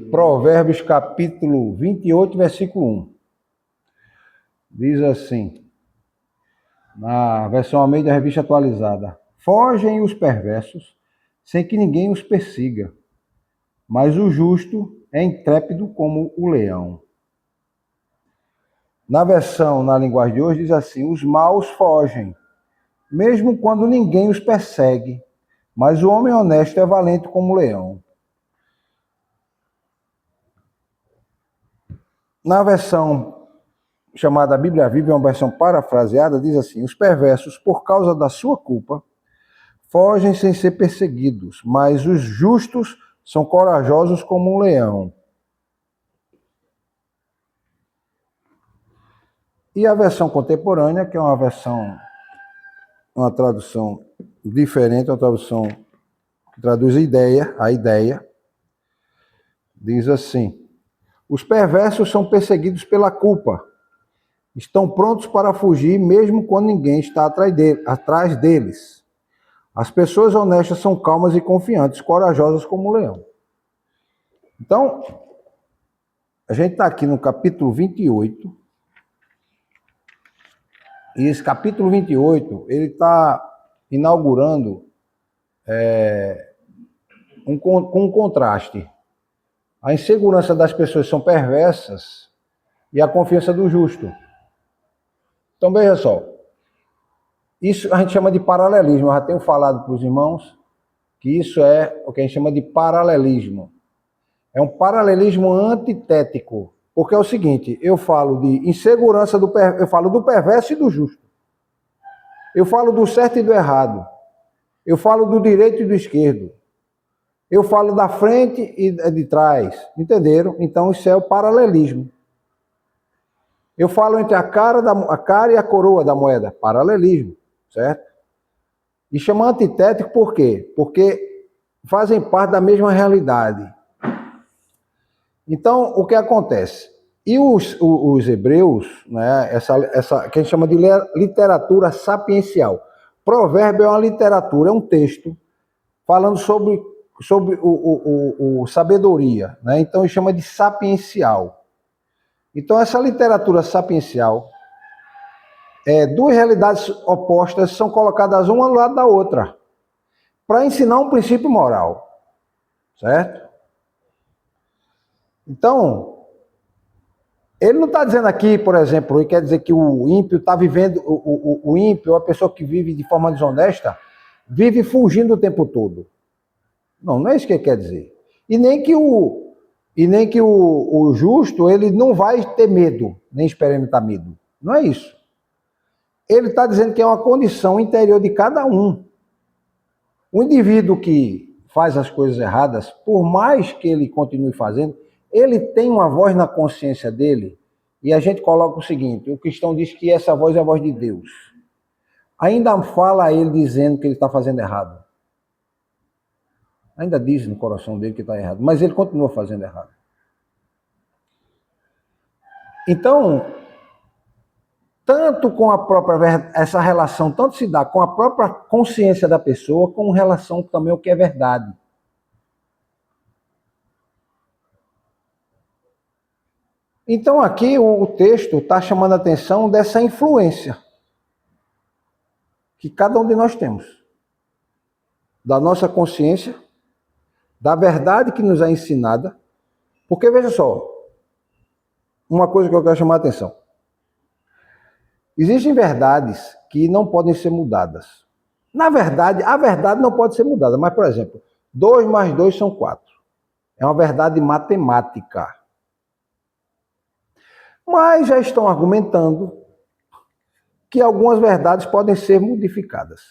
Provérbios capítulo 28, versículo 1. Diz assim, na versão Almeida Revista Atualizada: fogem os perversos sem que ninguém os persiga, mas o justo é intrépido como o leão. Na versão, na linguagem de hoje, diz assim: os maus fogem, mesmo quando ninguém os persegue, mas o homem honesto é valente como o leão. Na versão chamada Bíblia Viva, uma versão parafraseada, diz assim: os perversos, por causa da sua culpa, fogem sem ser perseguidos, mas os justos são corajosos como um leão. E a versão contemporânea, que é uma versão, uma tradução diferente, uma tradução que traduz a ideia, diz assim: os perversos são perseguidos pela culpa, estão prontos para fugir mesmo quando ninguém está atrás deles. As pessoas honestas são calmas e confiantes, corajosas como o leão. Então, a gente está aqui no capítulo 28, e esse capítulo 28, ele está inaugurando com um contraste. A insegurança das pessoas são perversas e a confiança do justo. Então, veja só, isso a gente chama de paralelismo. Eu já tenho falado para os irmãos que isso é o que a gente chama de paralelismo. É um paralelismo antitético, porque é o seguinte: eu falo de insegurança eu falo do perverso e do justo. Eu falo do certo e do errado. Eu falo do direito e do esquerdo. Eu falo da frente e de trás. Entenderam? Então isso é o paralelismo. Eu falo entre a cara e a coroa da moeda. Paralelismo, certo? E chama antitético por quê? Porque fazem parte da mesma realidade. Então, o que acontece? E os hebreus, né, essa que a gente chama de literatura sapiencial. Provérbio é uma literatura, é um texto falando sobre sabedoria, né? Então ele chama de sapiencial. Então essa literatura sapiencial, duas realidades opostas são colocadas uma ao lado da outra, para ensinar um princípio moral, certo? Então, ele não está dizendo aqui, por exemplo, ele quer dizer que o ímpio está vivendo, o ímpio, a pessoa que vive de forma desonesta, vive fugindo o tempo todo. Não, não é isso que ele quer dizer. E nem que o justo, ele não vai ter medo, nem experimentar medo. Não é isso. Ele está dizendo que é uma condição interior de cada um. O indivíduo que faz as coisas erradas, por mais que ele continue fazendo, ele tem uma voz na consciência dele, e a gente coloca o seguinte: o cristão diz que essa voz é a voz de Deus. Ainda fala a ele dizendo que ele está fazendo errado. Ainda diz no coração dele que está errado, mas ele continua fazendo errado. Então, tanto com a própria, essa relação, tanto se dá com a própria consciência da pessoa, com relação também ao que é verdade. Então aqui o texto está chamando a atenção dessa influência que cada um de nós temos, da nossa consciência, da verdade que nos é ensinada, porque veja só, uma coisa que eu quero chamar a atenção: existem verdades que não podem ser mudadas. Na verdade, a verdade não pode ser mudada, mas, por exemplo, 2 mais 2 são 4. É uma verdade matemática. Mas já estão argumentando que algumas verdades podem ser modificadas,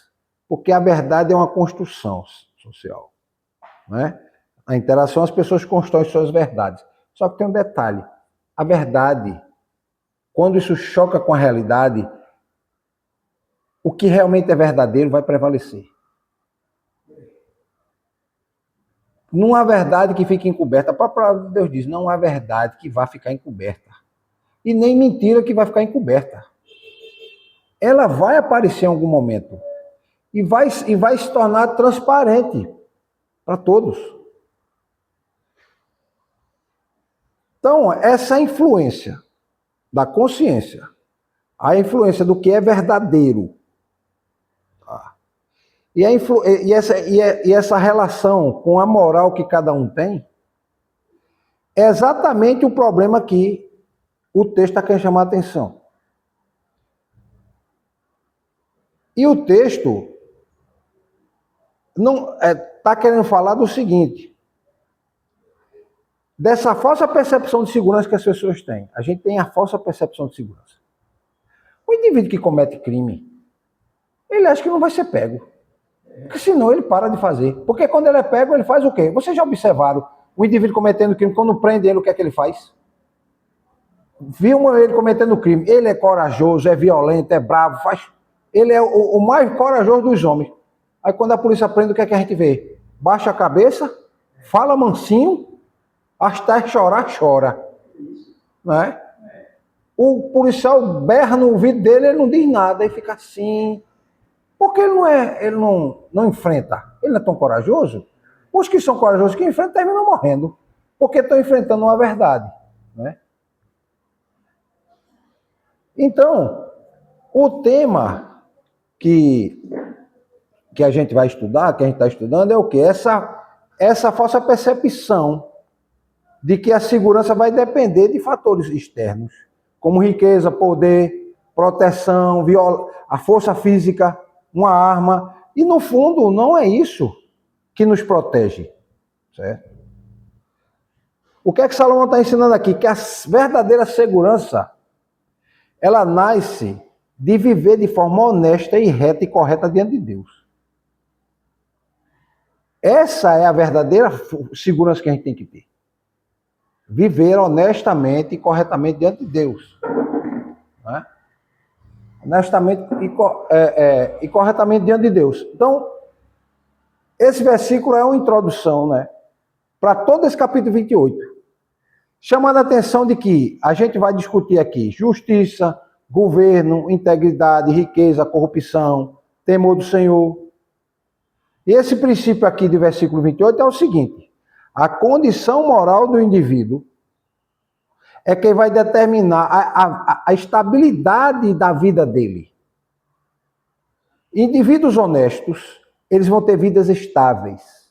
porque a verdade é uma construção social, né? A interação, as pessoas constroem suas verdades. Só que tem um detalhe: a verdade, quando isso choca com a realidade, o que realmente é verdadeiro vai prevalecer. Não há verdade que fique encoberta. A própria palavra de Deus diz: não há verdade que vá ficar encoberta. E nem mentira que vai ficar encoberta. Ela vai aparecer em algum momento. E vai se tornar transparente para todos. Então, essa influência da consciência, a influência do que é verdadeiro, tá? E essa relação com a moral que cada um tem, é exatamente o problema que o texto está querendo chamar a atenção. E o texto não está querendo falar do seguinte: dessa falsa percepção de segurança que as pessoas têm. A gente tem a falsa percepção de segurança. O indivíduo que comete crime, ele acha que não vai ser pego. Porque senão ele para de fazer. Porque quando ele é pego, ele faz o quê? Vocês já observaram o indivíduo cometendo crime, quando prende ele, o que é que ele faz? Viu ele cometendo crime, ele é corajoso, é violento, é bravo, ele é o mais corajoso dos homens. Aí quando a polícia prende, o que é que a gente vê? Baixa a cabeça, fala mansinho, até chorar, chora. Não é? O policial berra no ouvido dele, ele não diz nada, e fica assim. Porque ele não enfrenta. Ele não é tão corajoso. Os que são corajosos que enfrentam terminam morrendo. Porque estão enfrentando uma verdade. Né? Então, o tema que a gente vai estudar, que a gente está estudando, é o quê? Essa falsa percepção de que a segurança vai depender de fatores externos, como riqueza, poder, proteção, a força física, uma arma. E, no fundo, não é isso que nos protege. Certo? O que é que Salomão está ensinando aqui? Que a verdadeira segurança, ela nasce de viver de forma honesta e reta e correta diante de Deus. Essa é a verdadeira segurança que a gente tem que ter. Viver honestamente e corretamente diante de Deus. Né? Honestamente e corretamente diante de Deus. Então, esse versículo é uma introdução, né, para todo esse capítulo 28. Chamando a atenção de que a gente vai discutir aqui justiça, governo, integridade, riqueza, corrupção, temor do Senhor. E esse princípio aqui do versículo 28 é o seguinte: a condição moral do indivíduo é quem vai determinar a estabilidade da vida dele. Indivíduos honestos, eles vão ter vidas estáveis.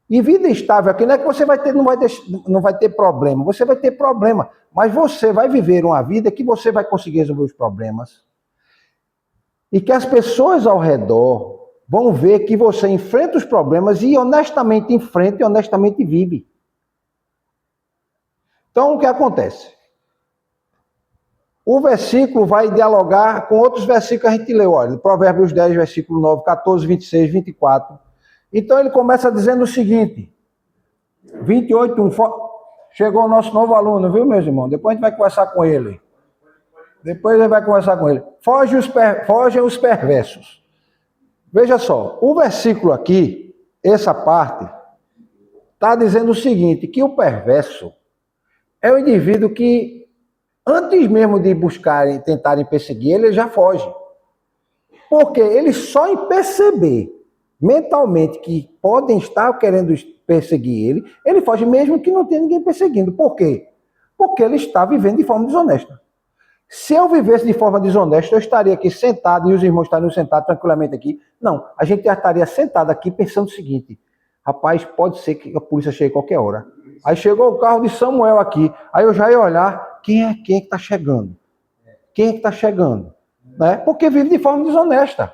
E vida estável aqui não é que você não vai ter problema, você vai ter problema, mas você vai viver uma vida que você vai conseguir resolver os problemas. E que as pessoas ao redor vão ver que você enfrenta os problemas e honestamente enfrenta e honestamente vive. Então, o que acontece? O versículo vai dialogar com outros versículos que a gente leu, olha, Provérbios 10, versículo 9, 14, 26, 24. Então, ele começa dizendo o seguinte, 28, 1, chegou o nosso novo aluno, viu, meus irmãos? Depois a gente vai conversar com ele. Fogem os perversos. Veja só, o versículo aqui, essa parte, está dizendo o seguinte, que o perverso é o indivíduo que, antes mesmo de buscarem, tentarem perseguir ele já foge. Porque ele só em perceber mentalmente que podem estar querendo perseguir ele foge mesmo que não tenha ninguém perseguindo. Por quê? Porque ele está vivendo de forma desonesta. Se eu vivesse de forma desonesta, eu estaria aqui sentado e os irmãos estariam sentados tranquilamente aqui. Não, a gente já estaria sentado aqui pensando o seguinte: rapaz, pode ser que a polícia chegue a qualquer hora. Aí chegou o carro de Samuel aqui, aí eu já ia olhar, quem é que está chegando? Quem é que está chegando? Né? Porque vive de forma desonesta.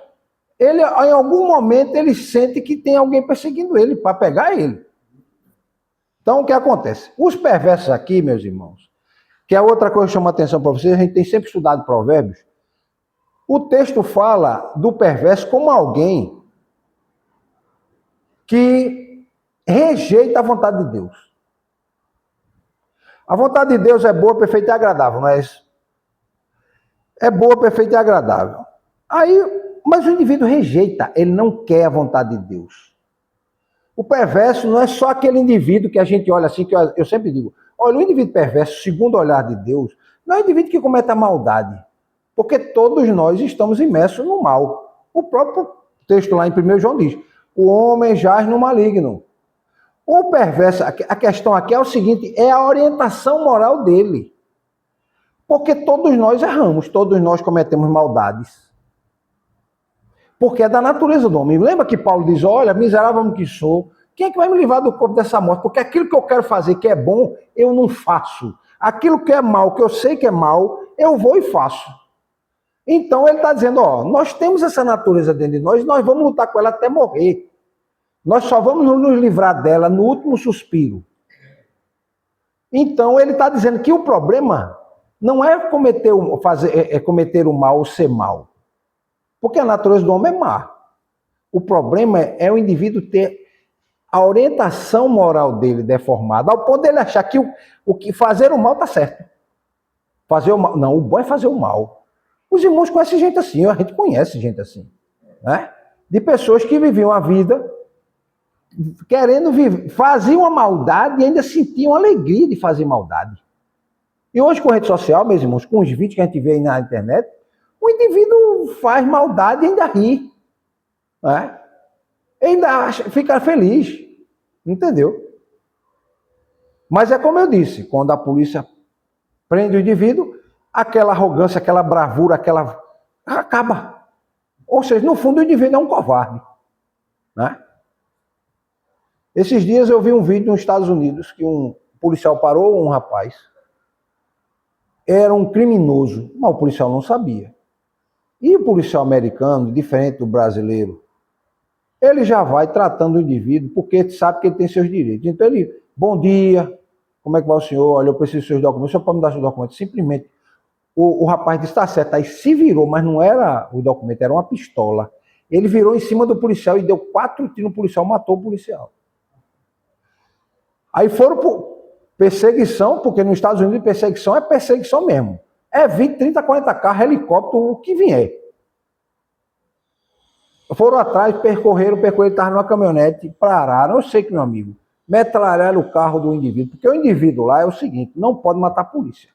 Ele, em algum momento, ele sente que tem alguém perseguindo ele, para pegar ele. Então, o que acontece? Os perversos aqui, meus irmãos, que é outra coisa que chama a atenção para vocês, a gente tem sempre estudado Provérbios, o texto fala do perverso como alguém que rejeita a vontade de Deus. A vontade de Deus é boa, perfeita e agradável, não é isso? É boa, perfeita e agradável. Mas o indivíduo rejeita, ele não quer a vontade de Deus. O perverso não é só aquele indivíduo que a gente olha assim, que eu sempre digo, olha, o indivíduo perverso, segundo o olhar de Deus, não é o indivíduo que comete a maldade, porque todos nós estamos imersos no mal. O próprio texto lá em 1 João diz, o homem jaz no maligno. O perverso, a questão aqui é o seguinte, é a orientação moral dele. Porque todos nós erramos, todos nós cometemos maldades. Porque é da natureza do homem. Lembra que Paulo diz, olha, miserável que sou, quem é que vai me livrar do corpo dessa morte? Porque aquilo que eu quero fazer que é bom, eu não faço. Aquilo que é mal, que eu sei que é mal, eu vou e faço. Então ele está dizendo, ó, nós temos essa natureza dentro de nós, nós vamos lutar com ela até morrer. Nós só vamos nos livrar dela no último suspiro. Então ele está dizendo que o problema não é cometer o mal ou ser mal. Porque a natureza do homem é má. O problema é o indivíduo ter a orientação moral dele deformada, ao ponto dele achar que o que fazer o mal está certo. Fazer o mal. Não, o bom é fazer o mal. Os irmãos conhecem gente assim, a gente conhece gente assim. Né? De pessoas que viviam a vida querendo viver, faziam a maldade e ainda sentiam alegria de fazer maldade. E hoje com a rede social, meus irmãos, com os vídeos que a gente vê aí na internet, o indivíduo faz maldade e ainda ri. Né? Ainda fica feliz. Entendeu? Mas é como eu disse, quando a polícia prende o indivíduo, aquela arrogância, aquela bravura, acaba. Ou seja, no fundo o indivíduo é um covarde. Né? Esses dias eu vi um vídeo nos Estados Unidos que um policial parou um rapaz. Era um criminoso, mas o policial não sabia. E o policial americano, diferente do brasileiro, ele já vai tratando o indivíduo porque sabe que ele tem seus direitos. Então ele, bom dia, como é que vai o senhor? Olha, eu preciso dos seus documentos, o senhor pode me dar seus documentos? Simplesmente, o rapaz disse, tá certo, aí se virou, mas não era o documento, era uma pistola. Ele virou em cima do policial e deu 4 tiros no policial, matou o policial. Aí foram por perseguição, porque nos Estados Unidos perseguição é perseguição mesmo. É 20, 30, 40 carros, helicóptero, o que vier. Foram atrás, percorreram, estava numa caminhonete, pararam, eu sei que, meu amigo, metralharam o carro do indivíduo, porque o indivíduo lá é o seguinte, não pode matar a polícia.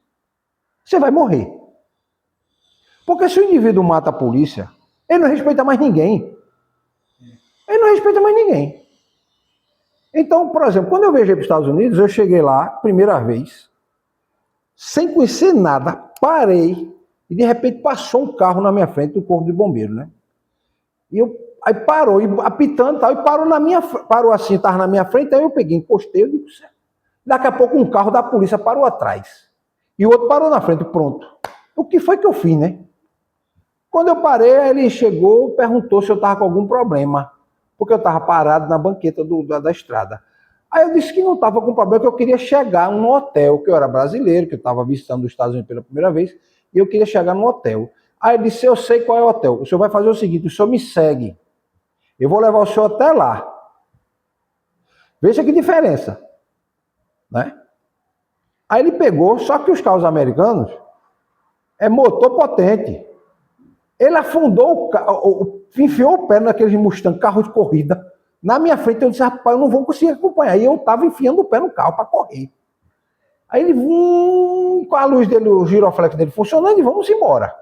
Você vai morrer. Porque se o indivíduo mata a polícia, ele não respeita mais ninguém. Ele não respeita mais ninguém. Então, por exemplo, quando eu viajei para os Estados Unidos, eu cheguei lá, primeira vez, sem conhecer nada, parei, e de repente passou um carro na minha frente, do corpo de bombeiro, né? Aí parou, e apitando e tal, e parou assim, estava na minha frente, aí eu peguei, encostei, eu digo, daqui a pouco um carro da polícia parou atrás, e o outro parou na frente, pronto. O que foi que eu fiz, né? Quando eu parei, ele chegou, perguntou se eu estava com algum problema, porque eu estava parado na banqueta da estrada. Aí eu disse que não estava com problema, que eu queria chegar num hotel, que eu era brasileiro, que eu estava visitando os Estados Unidos pela primeira vez, e eu queria chegar num hotel. Aí ele disse, eu sei qual é o hotel, o senhor vai fazer o seguinte, o senhor me segue, eu vou levar o senhor até lá. Veja que diferença. Né? Aí ele pegou, só que os carros americanos é motor potente. Ele afundou o carro, enfiou o pé naqueles Mustang, carro de corrida. Na minha frente eu disse, rapaz, eu não vou conseguir acompanhar. E eu estava enfiando o pé no carro para correr. Aí ele, com a luz dele, o giroflex dele funcionando, e vamos embora.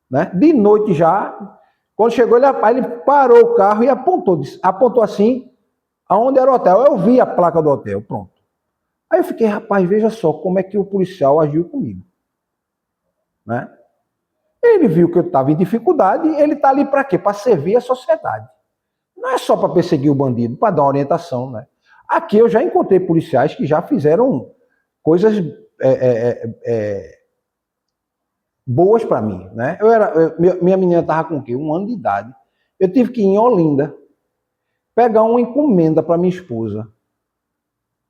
Né? De noite já, quando chegou ele parou o carro e apontou assim, aonde era o hotel. Eu vi a placa do hotel, pronto. Aí eu fiquei, rapaz, veja só como é que o policial agiu comigo. Né? Ele viu que eu estava em dificuldade, ele está ali para quê? Para servir a sociedade. Não é só para perseguir o bandido, para dar uma orientação. Né? Aqui eu já encontrei policiais que já fizeram coisas boas para mim. Né? Minha menina estava com o quê? 1 ano de idade. Eu tive que ir em Olinda pegar uma encomenda para minha esposa.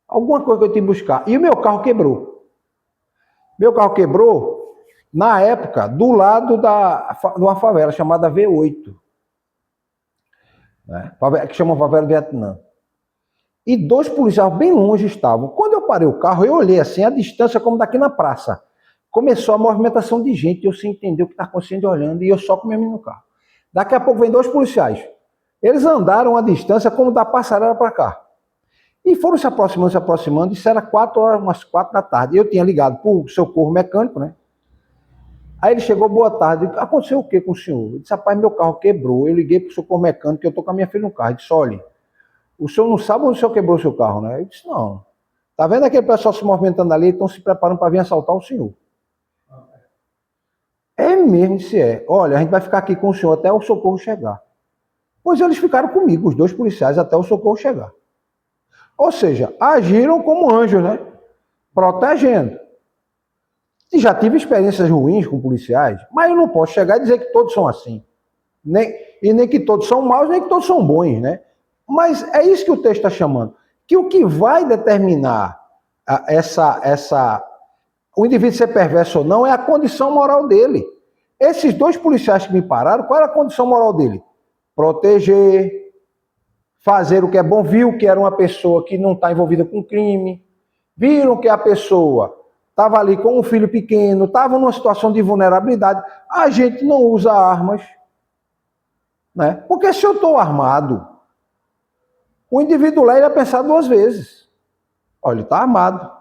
Alguma coisa que eu tive que buscar. E o meu carro quebrou. Meu carro quebrou na época, do lado de uma favela chamada V8, né? Que chama Favela Vietnã. E 2 policiais bem longe estavam. Quando eu parei o carro, eu olhei assim, a distância como daqui na praça. Começou a movimentação de gente, eu sem entender o que está acontecendo, olhando, e eu só com minha menina no carro. Daqui a pouco vem 2 policiais. Eles andaram a distância como da passarela para cá. E foram se aproximando, isso era 4 horas, umas 4 da tarde. Eu tinha ligado para o socorro mecânico, né? Aí ele chegou, boa tarde, aconteceu o que com o senhor? Eu disse, rapaz, meu carro quebrou, eu liguei para o socorro mecânico, eu estou com a minha filha no carro. Ele disse, olha, o senhor não sabe onde o senhor quebrou o seu carro, né? Eu disse, não. Tá vendo aquele pessoal se movimentando ali, estão se preparando para vir assaltar o senhor. É mesmo, se é. Olha, a gente vai ficar aqui com o senhor até o socorro chegar. Pois eles ficaram comigo, os 2 policiais, até o socorro chegar. Ou seja, agiram como anjos, né? Protegendo. E já tive experiências ruins com policiais, mas eu não posso chegar e dizer que todos são assim. Nem que todos são maus, nem que todos são bons, né? Mas é isso que o texto está chamando. Que o que vai determinar o indivíduo ser perverso ou não é a condição moral dele. Esses 2 policiais que me pararam, qual era a condição moral dele? Proteger, fazer o que é bom, viu que era uma pessoa que não está envolvida com crime, viram que a pessoa estava ali com um filho pequeno, estava numa situação de vulnerabilidade. A gente não usa armas, né? Porque se eu estou armado, o indivíduo lá ele vai pensar 2 vezes. Olha, ele está armado.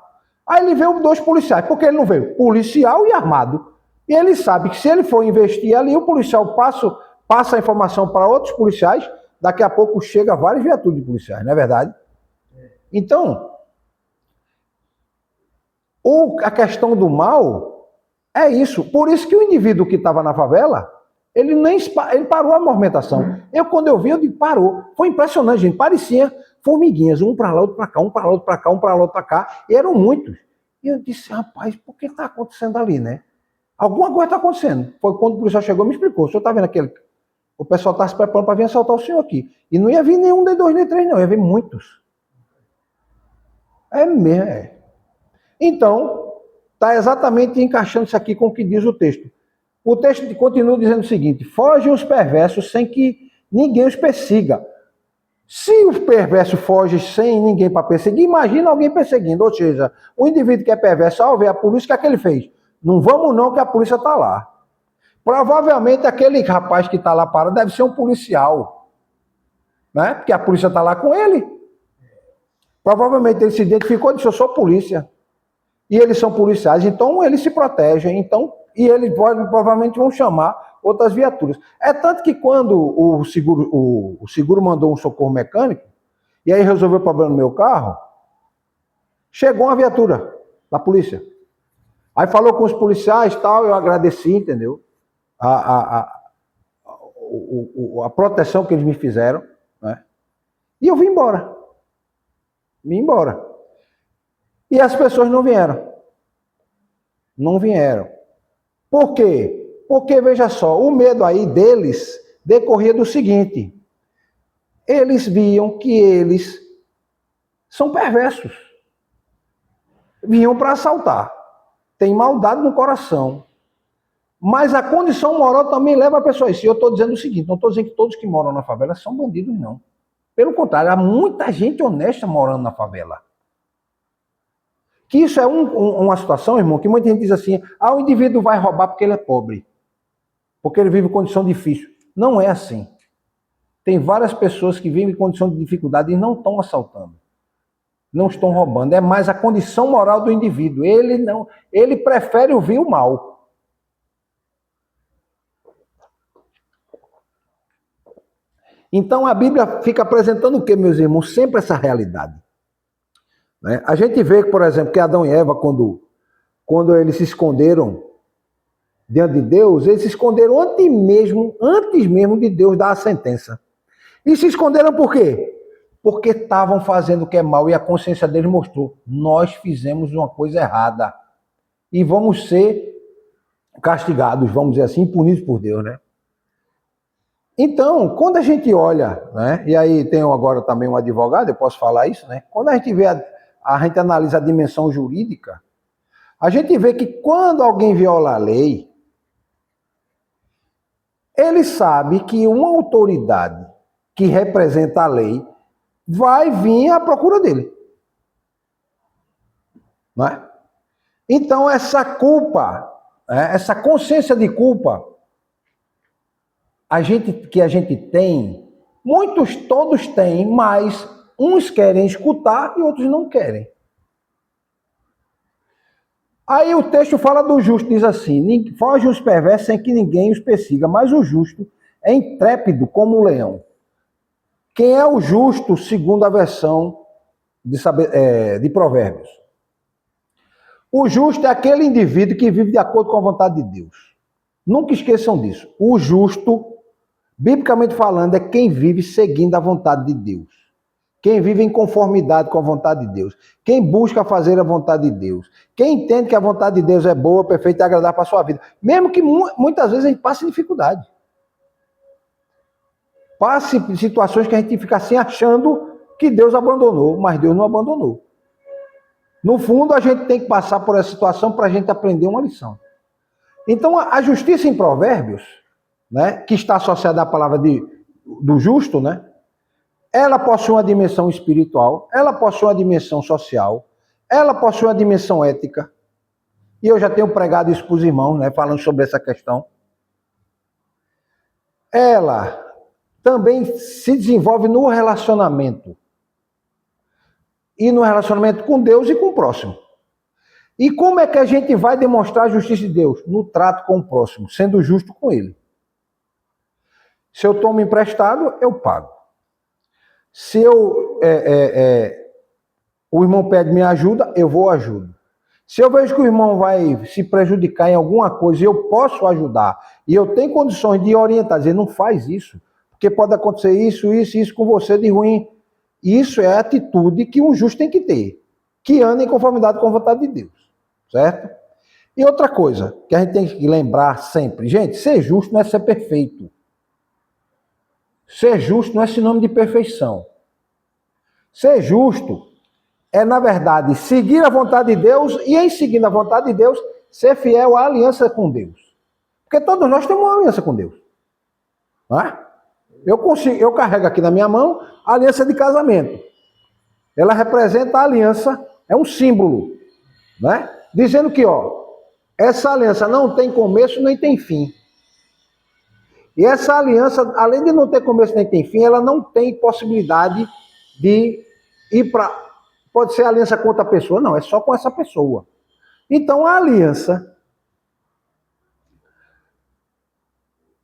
Aí ele veio 2 policiais. Por que ele não veio? Policial e armado. E ele sabe que se ele for investir ali, o policial passa a informação para outros policiais, daqui a pouco chega várias viaturas de policiais, não é verdade? Então, a questão do mal é isso. Por isso que o indivíduo que estava na favela, ele parou a movimentação. Quando eu vi, eu digo, parou. Foi impressionante, gente. Parecia formiguinhas, um para lá, outro para cá, um para lá, outro para cá, um para lá, outro para cá. E eram muitos. E eu disse, rapaz, por que está acontecendo ali, né? Alguma coisa está acontecendo. Foi quando o policial chegou e me explicou. O senhor está vendo aquele... O pessoal está se preparando para vir assaltar o senhor aqui. E não ia vir nenhum, nem 2, nem 3, não. Ia vir muitos. É mesmo, é. Então, está exatamente encaixando isso aqui com o que diz o texto. O texto continua dizendo o seguinte: fogem os perversos sem que ninguém os persiga. Se os perversos fogem sem ninguém para perseguir, imagina alguém perseguindo. Ou seja, o indivíduo que é perverso, ao ver a polícia, o que é que ele fez? Não vamos não, que a polícia está lá. Provavelmente aquele rapaz que está lá parado deve ser um policial, né? Porque a polícia está lá com ele. Provavelmente ele se identificou e disse, eu sou polícia. E eles são policiais, então eles se protegem. E eles provavelmente vão chamar outras viaturas. É tanto que quando o seguro mandou um socorro mecânico, e aí resolveu o problema no meu carro, chegou uma viatura da polícia. Aí falou com os policiais, tal, eu agradeci, entendeu? A proteção que eles me fizeram, né? E eu vim embora. Vim embora. E as pessoas não vieram. Não vieram. Por quê? Porque, veja só, o medo aí deles decorria do seguinte: eles viam que eles são perversos. Vinham para assaltar. Tem maldade no coração. Mas a condição moral também leva a pessoa a isso. E eu estou dizendo o seguinte, não estou dizendo que todos que moram na favela são bandidos, não. Pelo contrário, há muita gente honesta morando na favela. Que isso é uma situação, irmão, que muita gente diz assim, o indivíduo vai roubar porque ele é pobre. Porque ele vive em condição difícil. Não é assim. Tem várias pessoas que vivem em condição de dificuldade e não estão assaltando. Não estão roubando. É mais a condição moral do indivíduo. Ele prefere ouvir o mal. Então a Bíblia fica apresentando o que, meus irmãos? Sempre essa realidade. Né? A gente vê, por exemplo, que Adão e Eva, quando eles se esconderam diante de Deus, eles se esconderam antes mesmo de Deus dar a sentença. E se esconderam por quê? Porque estavam fazendo o que é mal e a consciência deles mostrou, nós fizemos uma coisa errada e vamos ser castigados, vamos dizer assim, punidos por Deus, né? Então, quando a gente olha, né, e aí tenho agora também um advogado, eu posso falar isso, né? Quando a gente vê, a gente analisa a dimensão jurídica, a gente vê que quando alguém viola a lei, ele sabe que uma autoridade que representa a lei vai vir à procura dele. Não é? Então, essa culpa, essa consciência de culpa, que a gente tem, todos têm, mas uns querem escutar e outros não querem. Aí o texto fala do justo, diz assim, foge os perversos sem que ninguém os persiga, mas o justo é intrépido como um leão. Quem é o justo, segundo a versão de Provérbios? O justo é aquele indivíduo que vive de acordo com a vontade de Deus. Nunca esqueçam disso. O justo, biblicamente falando, é quem vive seguindo a vontade de Deus. Quem vive em conformidade com a vontade de Deus. Quem busca fazer a vontade de Deus. Quem entende que a vontade de Deus é boa, perfeita e agradável para a sua vida. Mesmo que muitas vezes a gente passe dificuldade. Passe situações que a gente fica assim achando que Deus abandonou, mas Deus não abandonou. No fundo, a gente tem que passar por essa situação para a gente aprender uma lição. Então, a justiça em Provérbios, né, que está associada à palavra do justo, né, ela possui uma dimensão espiritual, ela possui uma dimensão social, ela possui uma dimensão ética. E eu já tenho pregado isso para os irmãos, né, falando sobre essa questão. Ela também se desenvolve no relacionamento. E no relacionamento com Deus e com o próximo. E como é que a gente vai demonstrar a justiça de Deus? No trato com o próximo, sendo justo com ele. Se eu tomo emprestado, eu pago. Se o irmão pede minha ajuda, eu vou ajudo. Se eu vejo que o irmão vai se prejudicar em alguma coisa e eu posso ajudar, e eu tenho condições de orientar, dizer, não faz isso, porque pode acontecer isso com você de ruim. Isso é a atitude que um justo tem que ter, que anda em conformidade com a vontade de Deus, certo? E outra coisa que a gente tem que lembrar sempre, gente, ser justo não é ser perfeito. Ser justo não é sinônimo de perfeição. Ser justo é, na verdade, seguir a vontade de Deus e, em seguindo a vontade de Deus, ser fiel à aliança com Deus. Porque todos nós temos uma aliança com Deus. Não é? Eu carrego aqui na minha mão a aliança de casamento. Ela representa a aliança, é um símbolo, né? Dizendo que, essa aliança não tem começo nem tem fim. E essa aliança, além de não ter começo nem tem fim, ela não tem possibilidade de ir para... Pode ser aliança com outra pessoa, não, é só com essa pessoa. Então a aliança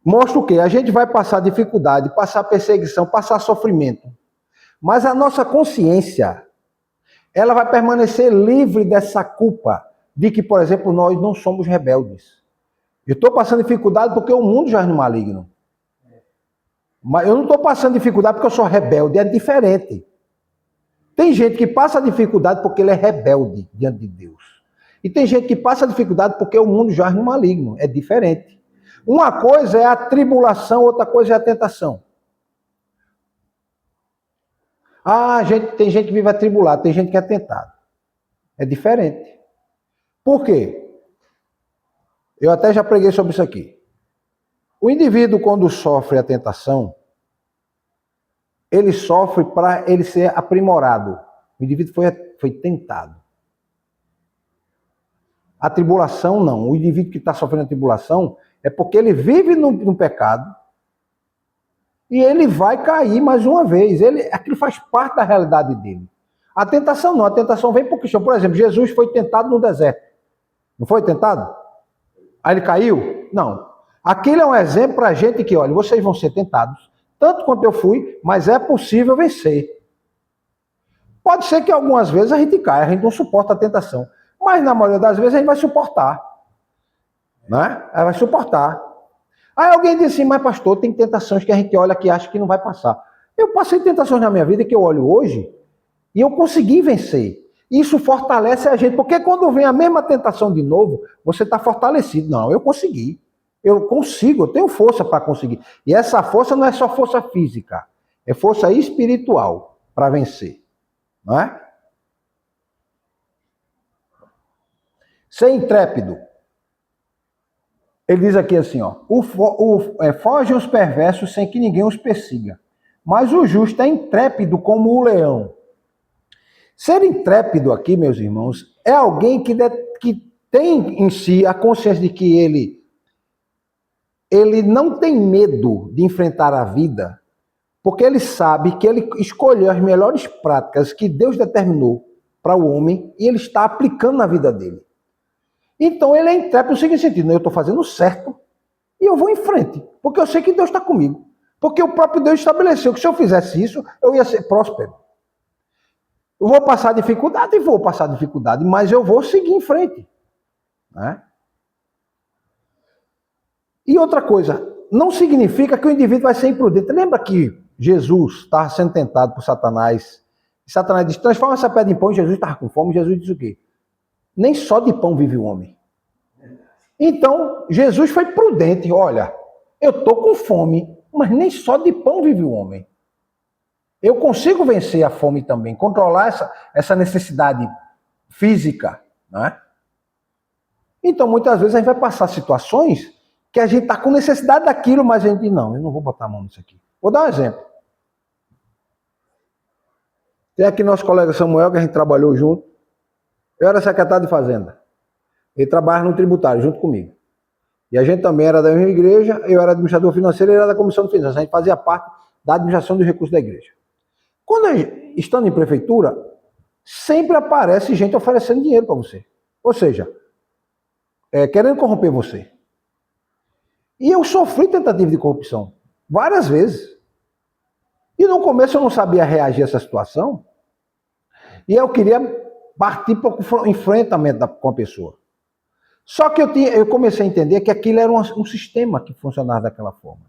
mostra o quê? A gente vai passar dificuldade, passar perseguição, passar sofrimento. Mas a nossa consciência, ela vai permanecer livre dessa culpa de que, por exemplo, nós não somos rebeldes. Eu estou passando dificuldade porque o mundo já é no maligno. Mas eu não estou passando dificuldade porque eu sou rebelde, é diferente. Tem gente que passa dificuldade porque ele é rebelde diante de Deus. E tem gente que passa dificuldade porque o mundo já é no maligno, é diferente. Uma coisa é a tribulação, outra coisa é a tentação. Tem gente que vive atribulado, tem gente que é tentado. É diferente. Por quê? Eu até já preguei sobre isso aqui. O indivíduo, quando sofre a tentação, ele sofre para ele ser aprimorado. O indivíduo foi tentado. A tribulação, não. O indivíduo que está sofrendo a tribulação é porque ele vive no pecado e ele vai cair mais uma vez. Aquilo faz parte da realidade dele. A tentação não. A tentação vem por questão. Por exemplo, Jesus foi tentado no deserto. Não foi tentado? Aí ele caiu? Não. Aquilo é um exemplo para a gente que, olha, vocês vão ser tentados, tanto quanto eu fui, mas é possível vencer. Pode ser que algumas vezes a gente caia, a gente não suporta a tentação. Mas na maioria das vezes a gente vai suportar. Né? Vai suportar. Aí alguém diz assim, mas pastor, tem tentações que a gente olha que acha que não vai passar. Eu passei tentações na minha vida que eu olho hoje e eu consegui vencer. Isso fortalece a gente, porque quando vem a mesma tentação de novo, você está fortalecido. Não, eu consegui. Eu consigo, eu tenho força para conseguir. E essa força não é só força física, é força espiritual para vencer. Não é? Ser intrépido. Ele diz aqui assim, fogem os perversos sem que ninguém os persiga, mas o justo é intrépido como o leão. Ser intrépido aqui, meus irmãos, é alguém que tem em si a consciência de que ele não tem medo de enfrentar a vida, porque ele sabe que ele escolheu as melhores práticas que Deus determinou para o homem e ele está aplicando na vida dele. Então ele é intrépido no seguinte sentido, eu estou fazendo certo e eu vou em frente, porque eu sei que Deus está comigo. Porque o próprio Deus estabeleceu que se eu fizesse isso, eu ia ser próspero. Eu vou passar dificuldade, mas eu vou seguir em frente. Né? E outra coisa, não significa que o indivíduo vai ser imprudente. Lembra que Jesus estava sendo tentado por Satanás? E Satanás disse, transforma essa pedra em pão, e Jesus estava com fome. Jesus disse o quê? Nem só de pão vive o homem. Então, Jesus foi prudente. Olha, eu estou com fome, mas nem só de pão vive o homem. Eu consigo vencer a fome também, controlar essa necessidade física. Né? Então, muitas vezes a gente vai passar situações que a gente está com necessidade daquilo, mas a gente diz, não, eu não vou botar a mão nisso aqui. Vou dar um exemplo. Tem aqui nosso colega Samuel, que a gente trabalhou junto. Eu era secretário de Fazenda. Ele trabalhava no tributário, junto comigo. E a gente também era da mesma igreja, eu era administrador financeiro, ele era da comissão de finanças. A gente fazia parte da administração dos recursos da igreja. Quando estando em prefeitura, sempre aparece gente oferecendo dinheiro para você. Ou seja, querendo corromper você. E eu sofri tentativa de corrupção, várias vezes. E no começo eu não sabia reagir a essa situação. E eu queria partir para o enfrentamento com a pessoa. Só que eu comecei a entender que aquilo era um sistema que funcionava daquela forma.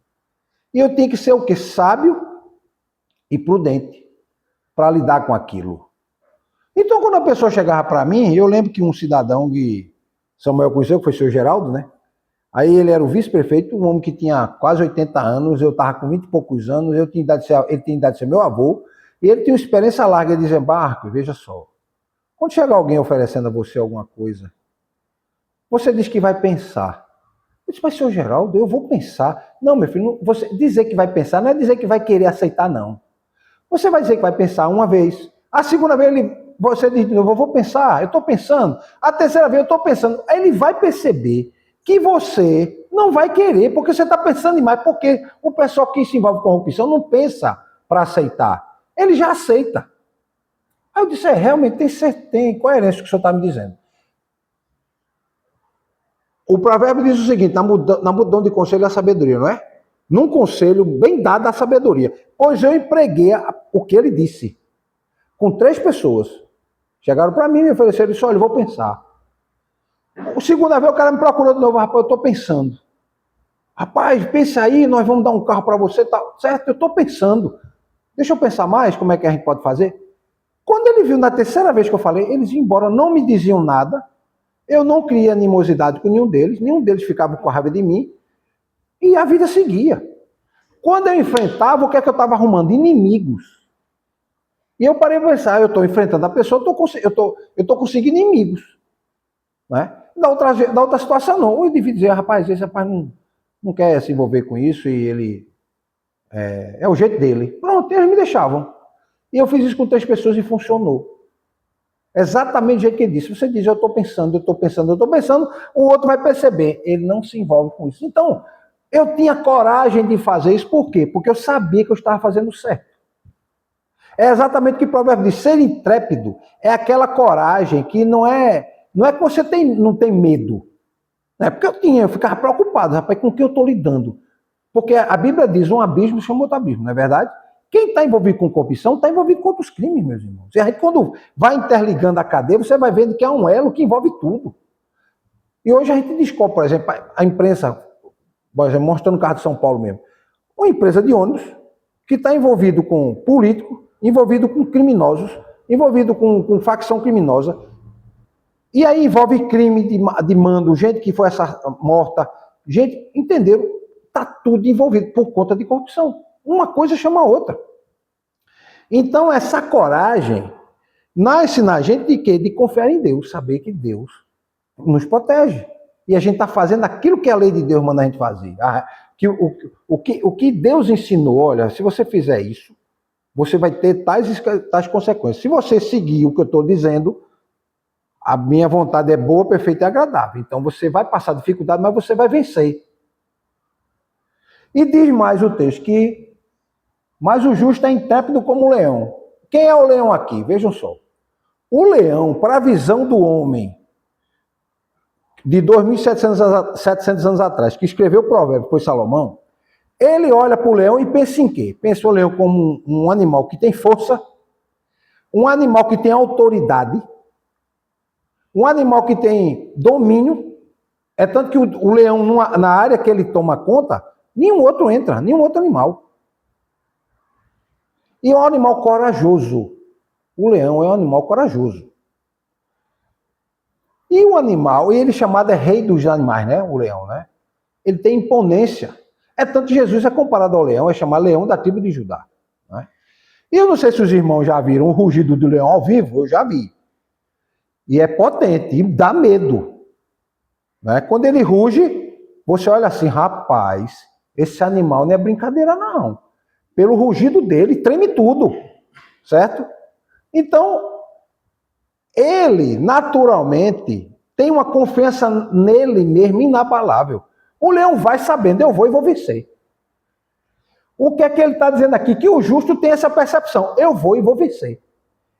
E eu tinha que ser o quê? Sábio e prudente para lidar com aquilo. Então, quando a pessoa chegava para mim, eu lembro que um cidadão que Samuel conheceu, que foi o senhor Geraldo, né? Aí ele era o vice-prefeito, um homem que tinha quase 80 anos, eu estava com 20 e poucos anos, ele tinha idade de ser meu avô, e ele tinha uma experiência larga de dizer, Marcos, veja só, quando chegar alguém oferecendo a você alguma coisa, você diz que vai pensar. Eu disse, mas senhor Geraldo, eu vou pensar. Não, meu filho, você dizer que vai pensar não é dizer que vai querer aceitar, não. Você vai dizer que vai pensar uma vez, a segunda vez você diz de novo, eu vou pensar, eu estou pensando, a terceira vez eu estou pensando, aí ele vai perceber que você não vai querer, porque você está pensando demais, porque o pessoal que se envolve com corrupção não pensa para aceitar, ele já aceita. Aí eu disse, realmente tem coerência o que o senhor está me dizendo. O provérbio diz o seguinte, na multidão de conselho a sabedoria, não é? Num conselho bem dado a sabedoria, pois eu empreguei o que ele disse, com 3 pessoas. Chegaram para mim e me ofereceram, disse, olha, eu vou pensar. O segunda vez o cara me procurou de novo, rapaz, eu estou pensando. Rapaz, pensa aí, nós vamos dar um carro para você, tá certo? Eu estou pensando. Deixa eu pensar mais, como é que a gente pode fazer? Quando ele viu na terceira vez que eu falei, eles iam embora, não me diziam nada, eu não criei animosidade com nenhum deles ficava com raiva de mim, e a vida seguia. Quando eu enfrentava, o que é que eu estava arrumando? Inimigos. E eu parei para pensar, eu estou enfrentando a pessoa, eu estou conseguindo inimigos. Né? Da outra situação, não. O indivíduo dizia, rapaz, esse rapaz não quer se envolver com isso e ele é o jeito dele. Pronto, eles me deixavam. E eu fiz isso com 3 pessoas e funcionou. Exatamente do jeito que ele disse. Você diz, eu estou pensando, o outro vai perceber. Ele não se envolve com isso. Então, eu tinha coragem de fazer isso. Por quê? Porque eu sabia que eu estava fazendo certo. É exatamente o que o provérbio diz. Ser intrépido é aquela coragem que não é que você não tem medo. Né? Porque eu ficava preocupado, rapaz, com o que eu estou lidando. Porque a Bíblia diz, um abismo chama outro abismo, não é verdade? Quem está envolvido com corrupção está envolvido com outros crimes, meus irmãos. E a gente, quando vai interligando a cadeia, você vai vendo que é um elo que envolve tudo. E hoje a gente descobre, por exemplo, a imprensa, por exemplo, mostrando o caso de São Paulo mesmo, uma empresa de ônibus que está envolvido com político, envolvido com criminosos, envolvido com facção criminosa, e aí envolve crime de mando, gente que foi morta, gente, entenderam? Está tudo envolvido por conta de corrupção. Uma coisa chama a outra. Então, essa coragem nasce na gente de quê? De confiar em Deus, saber que Deus nos protege. E a gente está fazendo aquilo que a lei de Deus manda a gente fazer. O que Deus ensinou, olha, se você fizer isso, você vai ter tais consequências. Se você seguir o que eu estou dizendo, a minha vontade é boa, perfeita e agradável. Então você vai passar dificuldade, mas você vai vencer. E diz mais o texto que, mas o justo é intrépido como o leão. Quem é o leão aqui? Vejam só. O leão, para a visão do homem de 2.700 anos atrás, que escreveu o provérbio, foi Salomão, Ele olha para o leão e pensa em quê? Pensa o leão como um animal que tem força, um animal que tem autoridade, um animal que tem domínio. É tanto que o leão, na área que ele toma conta, nenhum outro entra, nenhum outro animal. E é um animal corajoso. O leão é um animal corajoso. E o animal, ele é chamado rei dos animais, né? O leão, né? Ele tem imponência. É tanto que Jesus é comparado ao leão, é chamado leão da tribo de Judá. Né? E eu não sei se os irmãos já viram o rugido do leão ao vivo, eu já vi. E é potente, e dá medo. Né? Quando ele ruge, você olha assim, rapaz, esse animal não é brincadeira não. Pelo rugido dele, treme tudo, certo? Então, ele, naturalmente, tem uma confiança nele mesmo inabalável. O leão vai sabendo, eu vou e vou vencer. O que é que ele está dizendo aqui? Que o justo tem essa percepção, eu vou e vou vencer.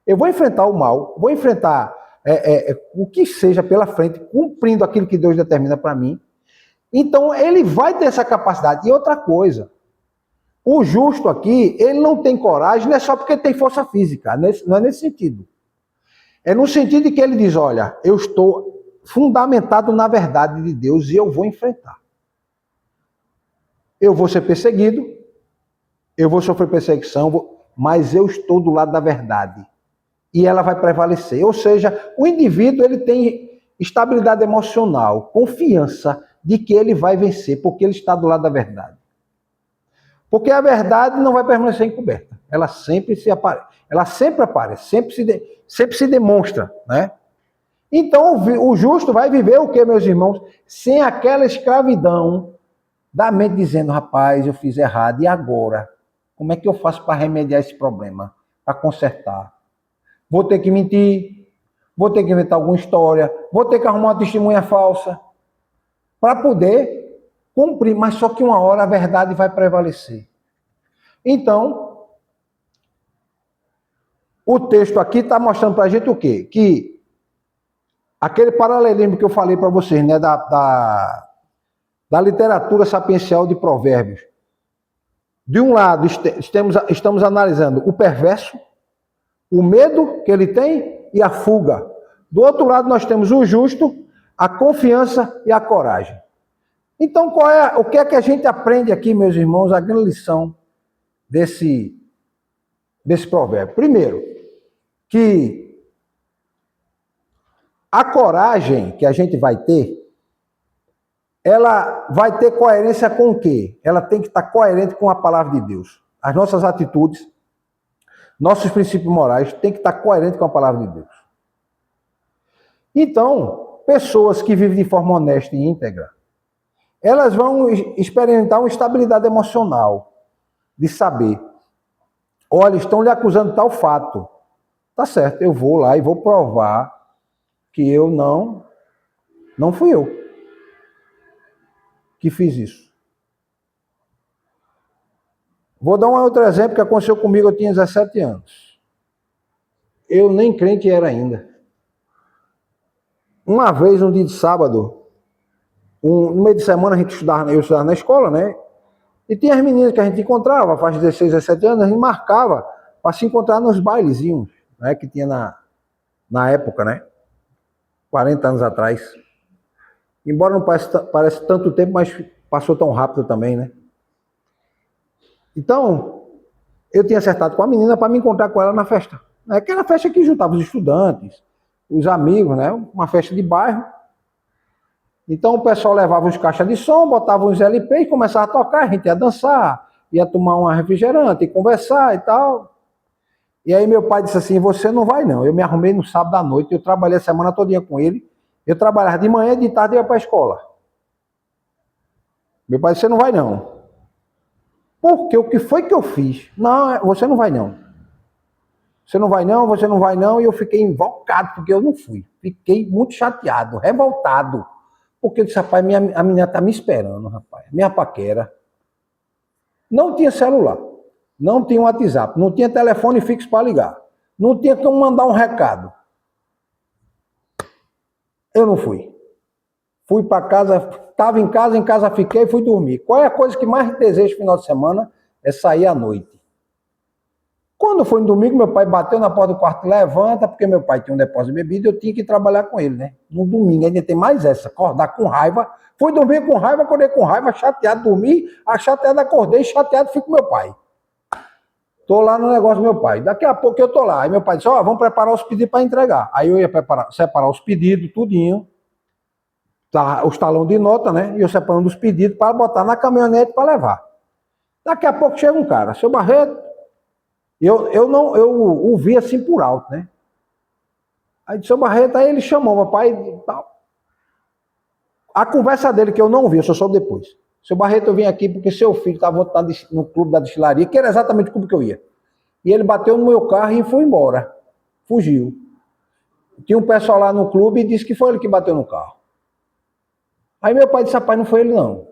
Eu vou enfrentar o mal, vou enfrentar o que seja pela frente, cumprindo aquilo que Deus determina para mim. Então, ele vai ter essa capacidade. E outra coisa, o justo aqui, ele não tem coragem, não é só porque tem força física, não é nesse sentido. É no sentido de que ele diz, olha, eu estou fundamentado na verdade de Deus e eu vou enfrentar. Eu vou ser perseguido, eu vou sofrer perseguição, mas eu estou do lado da verdade. E ela vai prevalecer. Ou seja, o indivíduo ele tem estabilidade emocional, confiança de que ele vai vencer, porque ele está do lado da verdade. Porque a verdade não vai permanecer encoberta. Ela sempre aparece, sempre se demonstra, né? Então o justo vai viver o que, meus irmãos? Sem aquela escravidão da mente dizendo, rapaz, eu fiz errado, e agora? Como é que eu faço para remediar esse problema? Para consertar? Vou ter que mentir, vou ter que inventar alguma história, vou ter que arrumar uma testemunha falsa para poder cumprir, mas só que uma hora a verdade vai prevalecer. Então, o texto aqui está mostrando para a gente o quê? Que aquele paralelismo que eu falei para vocês, né, da literatura sapiencial de Provérbios. De um lado, estamos analisando o perverso, o medo que ele tem e a fuga. Do outro lado, nós temos o justo, a confiança e a coragem. Então, o que é que a gente aprende aqui, meus irmãos, a grande lição desse provérbio? Primeiro, que a coragem que a gente vai ter, ela vai ter coerência com o quê? Ela tem que estar coerente com a palavra de Deus. As nossas atitudes, nossos princípios morais têm que estar coerentes com a palavra de Deus. Então, pessoas que vivem de forma honesta e íntegra, elas vão experimentar uma estabilidade emocional de saber, olha, estão lhe acusando de tal fato. Tá certo, eu vou lá e vou provar que eu não fui eu que fiz isso. Vou dar um outro exemplo que aconteceu comigo, eu tinha 17 anos. Eu nem crente era ainda. Uma vez, um dia de sábado, no meio de semana eu estudava na escola, né? E tinha as meninas que a gente encontrava, faz 16, 17 anos, a gente marcava para se encontrar nos bailezinhos, né? Que tinha na época, né? 40 anos atrás. Embora não pareça tanto tempo, mas passou tão rápido também, né? Então, eu tinha acertado com a menina para me encontrar com ela na festa. Aquela festa que juntava os estudantes, os amigos, né? Uma festa de bairro. Então o pessoal levava os caixas de som, botava uns LP e começava a tocar, a gente ia dançar, ia tomar uma refrigerante, conversar e tal. E aí meu pai disse assim, você não vai não. Eu me arrumei no sábado à noite, eu trabalhei a semana todinha com ele. Eu trabalhava de manhã, de tarde e ia para a escola. Meu pai disse, você não vai não. Porque o que foi que eu fiz? Não, você não vai não. Você não vai não, você não vai não. E eu fiquei invocado, porque eu não fui. Fiquei muito chateado, revoltado. Porque eu disse, rapaz, a menina está me esperando, rapaz. Minha paquera. Não tinha celular. Não tinha WhatsApp. Não tinha telefone fixo para ligar. Não tinha como mandar um recado. Eu não fui. fui para casa, estava em casa fiquei e fui dormir. Qual é a coisa que mais desejo no final de semana? É sair à noite. Quando foi no domingo, meu pai bateu na porta do quarto, levanta, porque meu pai tinha um depósito de bebida, eu tinha que trabalhar com ele, né? No domingo ainda tem mais essa, acordar com raiva. Fui dormir com raiva, acordei com raiva, chateado, dormi, chateado, acordei, chateado, fico com meu pai. Tô lá no negócio do meu pai. Daqui a pouco eu tô lá. Aí meu pai disse, ó, vamos preparar os pedidos para entregar. Aí eu ia separar os pedidos, tudinho, os talões de nota, né? E eu separando os pedidos para botar na caminhonete para levar. Daqui a pouco chega um cara, seu Barreto, eu o vi assim por alto, né? Aí disse, seu Barreto, aí ele chamou meu pai e tal. A conversa dele que eu não vi, eu só soube depois. Seu Barreto, eu vim aqui porque seu filho estava no clube da destilaria, que era exatamente o clube que eu ia. E ele bateu no meu carro e foi embora. Fugiu. Tinha um pessoal lá no clube e disse que foi ele que bateu no carro. Aí meu pai disse, rapaz, não foi ele não.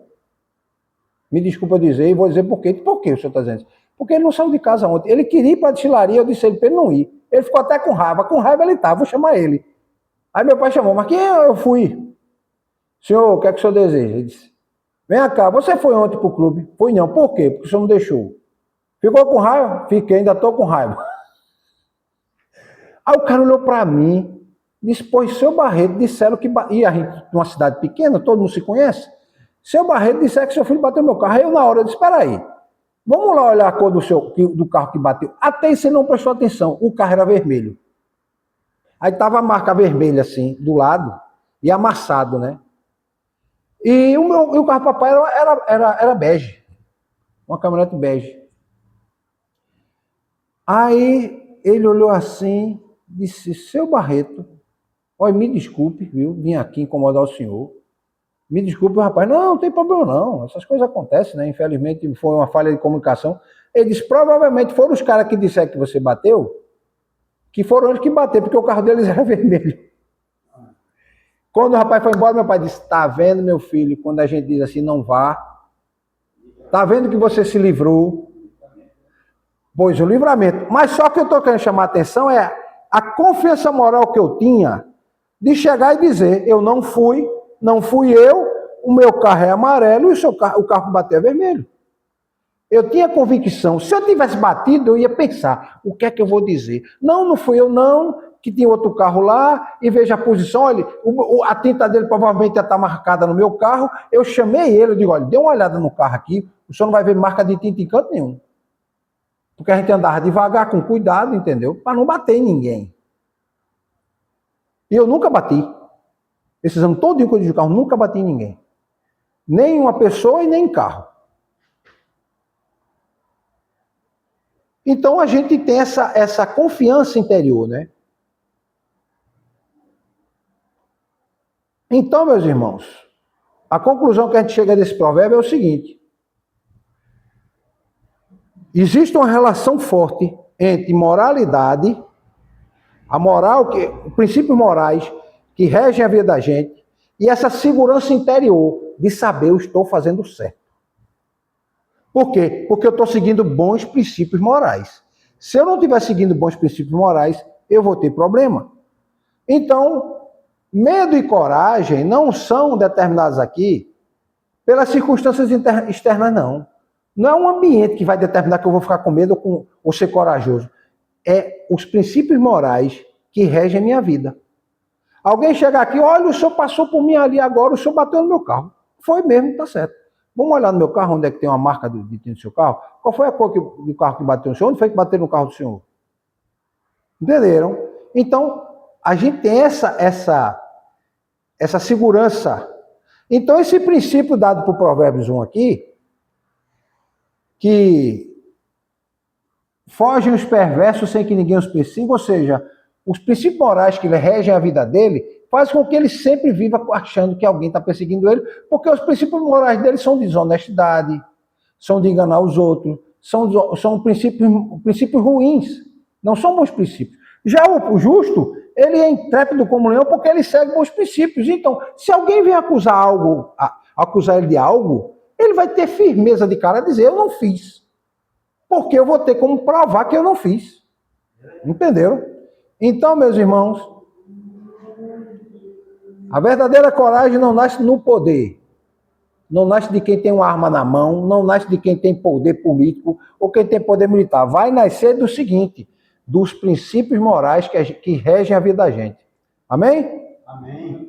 Me desculpa dizer, e vou dizer por quê. Por que o senhor está dizendo isso? Porque ele não saiu de casa ontem. Ele queria ir para a destilaria, eu disse para ele não ir. Ele ficou até com raiva. Com raiva ele estava, vou chamar ele. Aí meu pai chamou, mas quem eu fui? Senhor, o que é que o senhor deseja? Ele disse, vem cá, você foi ontem para o clube? Foi não, por quê? Porque o senhor não deixou. Ficou com raiva? Fiquei, ainda estou com raiva. Aí o cara olhou para mim, disse, pois seu Barreto disseram que... E a gente, numa cidade pequena, todo mundo se conhece. Seu Barreto disse que seu filho bateu no meu carro. Aí eu na hora, eu disse, espera aí, vamos lá olhar a cor do carro que bateu. Até isso ele não prestou atenção, o carro era vermelho. Aí estava a marca vermelha assim, do lado, e amassado, né? E o carro do papai era bege, uma caminhonete bege. Aí ele olhou assim, disse, seu Barreto, olha, me desculpe, viu, vim aqui incomodar o senhor. Me desculpe, rapaz, não tem problema não, essas coisas acontecem, né? Infelizmente foi uma falha de comunicação. Ele disse, provavelmente foram os caras que disseram que você bateu, que foram eles que bateram, porque o carro deles era vermelho. Quando o rapaz foi embora, meu pai disse, tá vendo, meu filho, quando a gente diz assim, não vá, tá vendo que você se livrou? Pois o livramento. Mas só que eu estou querendo chamar a atenção é a confiança moral que eu tinha de chegar e dizer, eu não fui eu, o meu carro é amarelo e o carro que bateu é vermelho. Eu tinha convicção, se eu tivesse batido, eu ia pensar, o que é que eu vou dizer? Não fui eu não, que tinha outro carro lá, e veja a posição, olha, a tinta dele provavelmente ia estar marcada no meu carro, eu chamei ele, eu digo, olha, dê uma olhada no carro aqui, o senhor não vai ver marca de tinta em canto nenhum. Porque a gente andava devagar, com cuidado, entendeu? Para não bater em ninguém. E eu nunca bati. Esses anos todinho que eu dirijo carro, nunca bati em ninguém. Nem em uma pessoa e nem em carro. Então a gente tem essa confiança interior, né? Então, meus irmãos, a conclusão que a gente chega desse provérbio é o seguinte. Existe uma relação forte entre moralidade, a moral, princípios morais que regem a vida da gente, e essa segurança interior de saber eu estou fazendo certo. Por quê? Porque eu estou seguindo bons princípios morais. Se eu não estiver seguindo bons princípios morais, eu vou ter problema. Então, medo e coragem não são determinados aqui pelas circunstâncias externas, não. Não é um ambiente que vai determinar que eu vou ficar com medo ou ser corajoso. É os princípios morais que regem a minha vida. Alguém chega aqui, olha, o senhor passou por mim ali agora, o senhor bateu no meu carro. Foi mesmo, tá certo. Vamos olhar no meu carro, onde é que tem uma marca de tinta no seu carro? Qual foi a cor do carro que bateu no senhor? Onde foi que bateu no carro do senhor? Entenderam? Então, a gente tem essa segurança. Então, esse princípio dado por Provérbios 1 aqui, que fogem os perversos sem que ninguém os persiga, ou seja, os princípios morais que regem a vida dele, faz com que ele sempre viva achando que alguém está perseguindo ele, porque os princípios morais dele são desonestidade, são de enganar os outros, são princípios ruins, não são bons princípios. Já o justo, ele é intrépido como leão porque ele segue bons princípios. Então, se alguém vem acusar ele de algo, ele vai ter firmeza de cara a dizer, eu não fiz. Porque eu vou ter como provar que eu não fiz. Entenderam? Então, meus irmãos, A verdadeira coragem não nasce no poder. Não nasce de quem tem uma arma na mão, não nasce de quem tem poder político ou quem tem poder militar. Vai nascer do seguinte, dos princípios morais que regem a vida da gente. Amém? Amém.